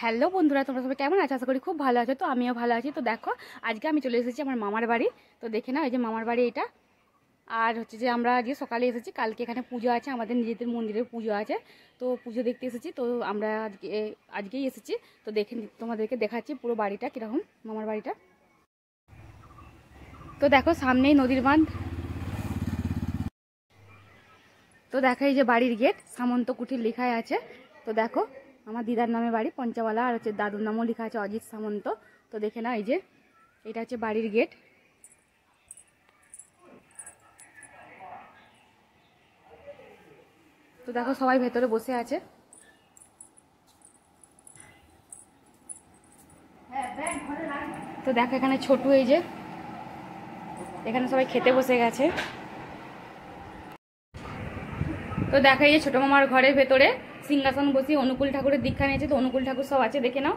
Hello বন্ধুরা, তোমরা সবাই কেমন আছো? আশা করি খুব ভালো আছো। তো আমিও ভালো আছি। তো দেখো আজকে আমি চলে এসেছি আমার মামার বাড়ি। তো দেখে নাও, এই যে মামার বাড়ি এটা। আর হচ্ছে যে আমরা আজকে সকালে এসেছি, কালকে এখানে পুজো আছে, আমাদের নিজেদের মন্দিরের পুজো আছে। তো পুজো দেখতে এসেছি। তো আমরা আজকেই এসেছি। তো দেখে তোমাদেরকে দেখাচ্ছি পুরো বাড়িটা কীরকম, মামার বাড়িটা। তো দেখো সামনেই নদীর বাঁধ। তো দেখো এই যে বাড়ির গেট, সামন্ত কুঠির লেখাই আছে। তো দেখো আমার দিদার নামে বাড়ি পঞ্চওয়ালা, আর হচ্ছে দাদুর নামও লেখা আছে অজিত সামন্ত। তো দেখে না, এই যে এটা হচ্ছে বাড়ির গেট। তো দেখো সবাই ভেতরে বসে আছে। তো দেখো এখানে ছোটু, এই যে এখানে সবাই খেতে বসে গেছে। তো দেখো এই যে ছোট মামার ঘরের ভেতরে সিংহাসন বসিয়ে অনুকূল ঠাকুরের দীক্ষা নিয়েছে। তো অনুকূল ঠাকুর সব আছে, দেখে নাও।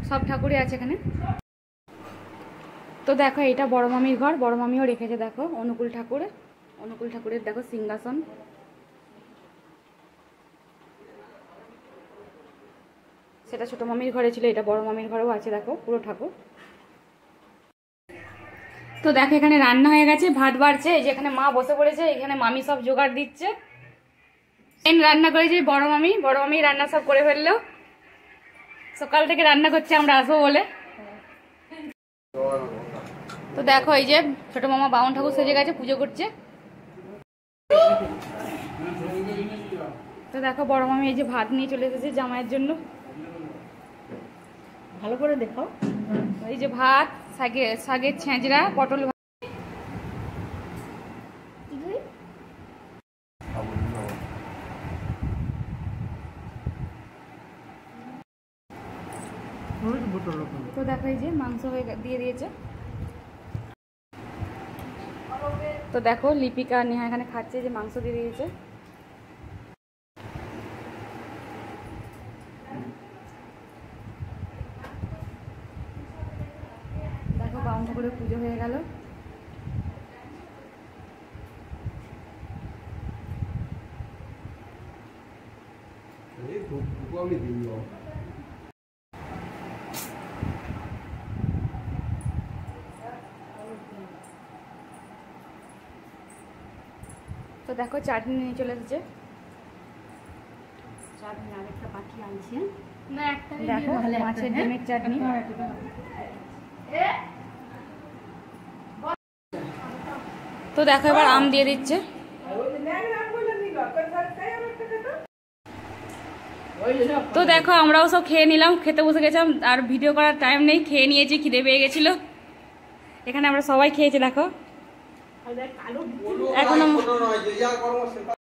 সব ঠাকুরই আছে এখানে। তো দেখো এটা বড় মামির ঘর, বড় মামিও রেখেছে। দেখো অনুকূল ঠাকুরের দেখো সিংহাসন। সেটা ছোট মামির ঘরে ছিল, এটা বড় মামির ঘরেও আছে। দেখো পুরো ঠাকুর। তো দেখো এখানে রান্না হয়ে গেছে, ভাত বাড়ছে। এই যে এখানে মা বসে পড়েছে, এখানে মামি সব জোগাড় দিচ্ছে। রান্না করেছে বড় মামি রান্না সব করে ফেললো। সকাল থেকে রান্না করছে আমরা আসবো বলে। তো দেখো এই যে ছোট মামা বাউন ঠাকুর সেজে গেছে, পুজো করছে। তো দেখো বড় মামি এই যে ভাত নিয়ে চলে এসেছে জামাইয়ের জন্য। ভালো করে দেখো, এই যে ভাত, শাকের ছেঁচড়া, পটল। তো দেখো এই যে মাংস দিয়ে দিয়েছে। তো দেখো লিপিকা নেহা এখানে খাচ্ছে, যে মাংস দিয়ে দিয়েছে। দেখো বাউন ঠাকুরের পুজো হয়ে গেল। তো দেখো চাটনি নিয়ে চলে এসেছে। চাটনি আরেকটা বাকি আনছি না, একটা দেখো মাছের ডিমের চাটনি। তো দেখো এবার আম দিয়ে দিচ্ছে। তো দেখো আমরাও সব খেয়ে নিলাম, খেতে বসে গেছিলাম, আর ভিডিও করার টাইম নেই, খেয়ে নিয়েছি, খিদে পেয়ে গেছিল। এখানে আমরা সবাই খেয়েছি। দেখো এখন